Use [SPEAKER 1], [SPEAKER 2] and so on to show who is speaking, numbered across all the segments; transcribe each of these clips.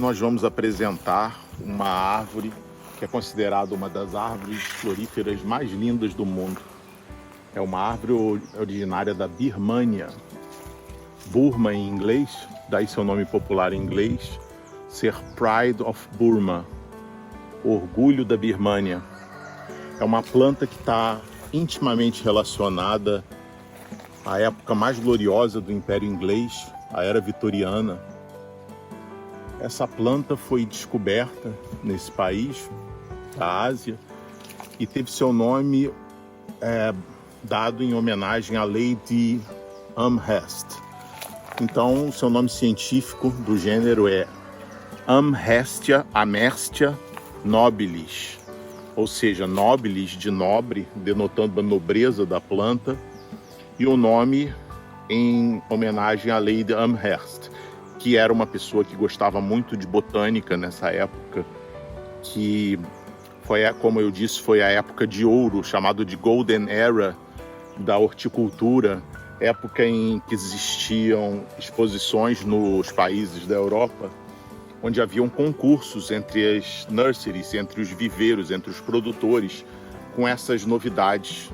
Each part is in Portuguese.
[SPEAKER 1] nós vamos apresentar uma árvore que é considerada uma das árvores floríferas mais lindas do mundo. É uma árvore originária da Birmânia, Burma em inglês, daí seu nome popular em inglês, ser Pride of Burma, orgulho da Birmânia. É uma planta que está intimamente relacionada à época mais gloriosa do Império Inglês, a Era Vitoriana. Essa planta foi descoberta nesse país da Ásia e teve seu nome dado em homenagem à Lady Amherst. Então, seu nome científico do gênero é Amherstia nobilis, ou seja, nobilis de nobre, denotando a nobreza da planta, e o nome em homenagem à Lady Amherst, que era uma pessoa que gostava muito de botânica nessa época, que foi, como eu disse, foi a época de ouro, chamado de Golden Era da horticultura, época em que existiam exposições nos países da Europa, onde haviam concursos entre as nurseries, entre os viveiros, entre os produtores, com essas novidades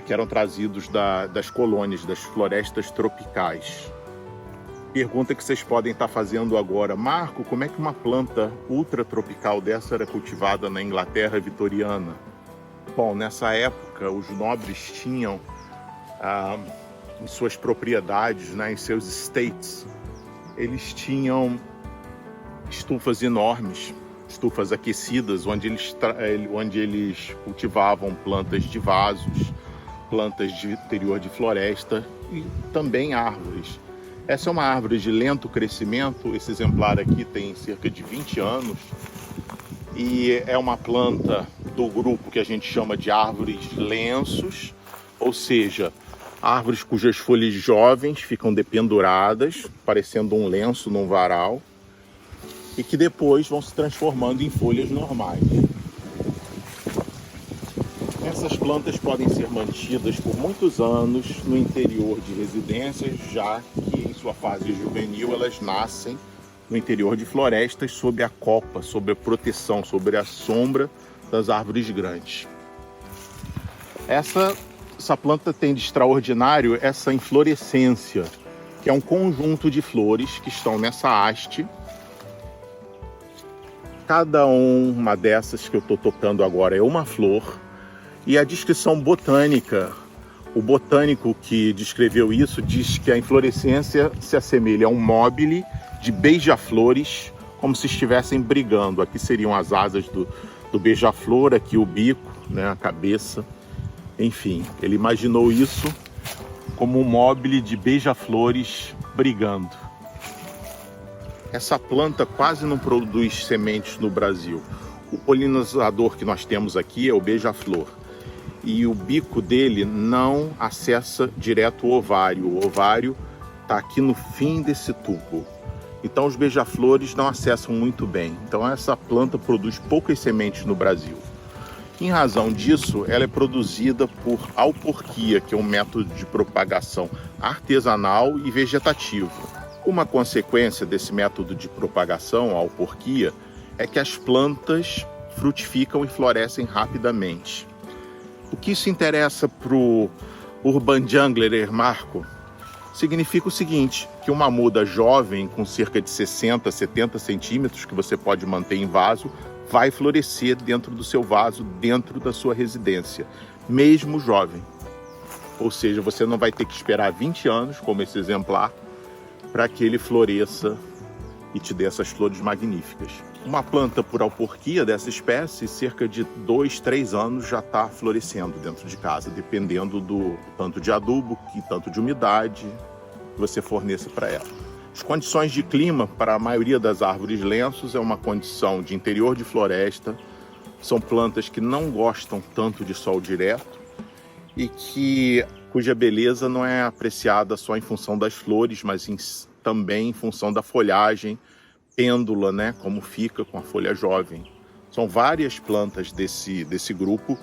[SPEAKER 1] que eram trazidos das colônias, das florestas tropicais. Pergunta que vocês podem estar fazendo agora: Marco, como é que uma planta ultratropical dessa era cultivada na Inglaterra vitoriana? Bom, nessa época os nobres tinham em suas propriedades, em seus estates, eles tinham estufas enormes, estufas aquecidas, onde eles cultivavam plantas de vasos, plantas de interior de floresta e também árvores. Essa é uma árvore de lento crescimento, esse exemplar aqui tem cerca de 20 anos e é uma planta do grupo que a gente chama de árvores lenços, ou seja, árvores cujas folhas jovens ficam dependuradas, parecendo um lenço num varal, e que depois vão se transformando em folhas normais. Essas plantas podem ser mantidas por muitos anos no interior de residências, já que em sua fase juvenil elas nascem no interior de florestas sob a copa, sob a proteção, sob a sombra das árvores grandes. Essa planta tem de extraordinário essa inflorescência, que é um conjunto de flores que estão nessa haste. Cada uma dessas que eu estou tocando agora é uma flor. E a descrição botânica, o botânico que descreveu isso diz que a inflorescência se assemelha a um mobile de beija-flores, como se estivessem brigando. Aqui seriam as asas do beija-flor, aqui o bico, a cabeça. Enfim, ele imaginou isso como um mobile de beija-flores brigando. Essa planta quase não produz sementes no Brasil. O polinizador que nós temos aqui é o beija-flor. E o bico dele não acessa direto o ovário. O ovário está aqui no fim desse tubo. Então os beija-flores não acessam muito bem. Então essa planta produz poucas sementes no Brasil. Em razão disso, ela é produzida por auporquia, que é um método de propagação artesanal e vegetativo. Uma consequência desse método de propagação, a auporquia, é que as plantas frutificam e florescem rapidamente. O que isso interessa para o Urban Jungler, Marco? Significa o seguinte, que uma muda jovem com cerca de 60, 70 centímetros, que você pode manter em vaso, vai florescer dentro do seu vaso, dentro da sua residência, mesmo jovem. Ou seja, você não vai ter que esperar 20 anos, como esse exemplar, para que ele floresça e te dê essas flores magníficas. Uma planta por auporquia dessa espécie, cerca de 2, 3 anos já está florescendo dentro de casa, dependendo do tanto de adubo e tanto de umidade que você forneça para ela. As condições de clima para a maioria das árvores lenços é uma condição de interior de floresta, são plantas que não gostam tanto de sol direto e cuja beleza não é apreciada só em função das flores, mas também em função da folhagem pêndula, como fica com a folha jovem. São várias plantas desse grupo.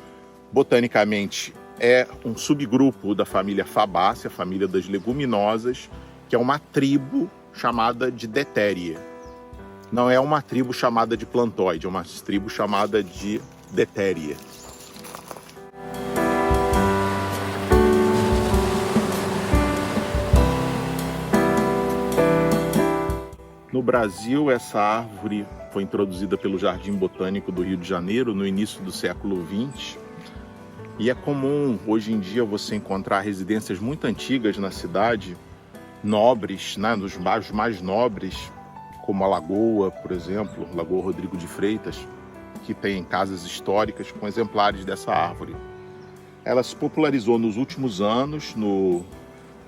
[SPEAKER 1] Botanicamente, é um subgrupo da família Fabaceae, a família das leguminosas, que é uma tribo chamada de Detéria. Não é uma tribo chamada de plantoide, é uma tribo chamada de Deteria. No Brasil, essa árvore foi introduzida pelo Jardim Botânico do Rio de Janeiro no início do século XX. E é comum, hoje em dia, você encontrar residências muito antigas na cidade, nobres, né, nos bairros mais nobres, como a Lagoa, por exemplo, Lagoa Rodrigo de Freitas, que tem casas históricas com exemplares dessa árvore. Ela se popularizou nos últimos anos no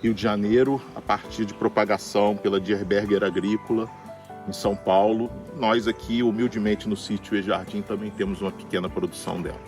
[SPEAKER 1] Rio de Janeiro, a partir de propagação pela Dierberger Agrícola, em São Paulo. Nós aqui, humildemente, no sítio E Jardim, também temos uma pequena produção dela.